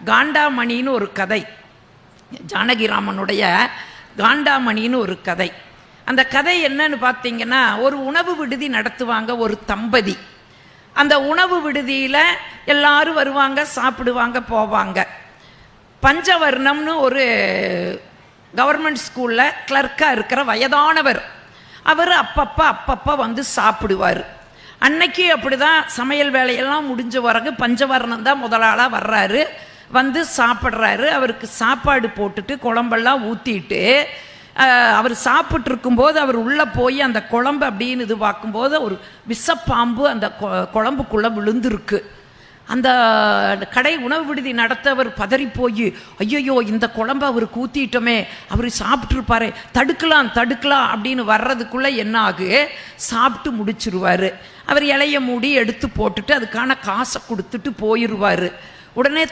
காண்டாமணின்னு ஒரு கதை, ஜானகிராமனுடைய காண்டாமணின்னு ஒரு கதை. அந்த கதை என்னன்னு பார்த்தீங்கன்னா, ஒரு உணவு விடுதி நடத்துவாங்க ஒரு தம்பதி. அந்த உணவு விடுதியில் எல்லாரும் வருவாங்க, சாப்பிடுவாங்க, போவாங்க. பஞ்சவர்ணம்னு ஒரு கவர்மெண்ட் ஸ்கூலில் கிளர்க்காக இருக்கிற வயதானவர், அவர் அப்பப்போ வந்து சாப்பிடுவார். அன்னைக்கு அப்படி தான் சமையல் வேலையெல்லாம் முடிஞ்ச பிறகு பஞ்சவர்ணம் தான் முதலாளாக வர்றாரு, வந்து சாப்பிட்றாரு. அவருக்கு சாப்பாடு போட்டுட்டு குழம்பெல்லாம் ஊற்றிட்டு அவர் சாப்பிட்ருக்கும்போது அவர் உள்ளே போய் அந்த குழம்பு அப்படின்னு இது பார்க்கும்போது ஒரு விஷப்பாம்பு அந்த குழம்புக்குள்ளே விழுந்துருக்கு. அந்த கடை உணவு விடுதி நடத்தவர் பதறி போய், ஐயோ இந்த குழம்பு அவருக்கு ஊற்றிட்டோமே, அவர் சாப்பிட்ருப்பாரு, தடுக்கலாம் அப்படின்னு வர்றதுக்குள்ளே என்ன ஆகு, சாப்பிட்டு முடிச்சிருவார். அவர் இலைய மூடி எடுத்து போட்டுட்டு அதுக்கான காசை கொடுத்துட்டு போயிடுவார். உடனே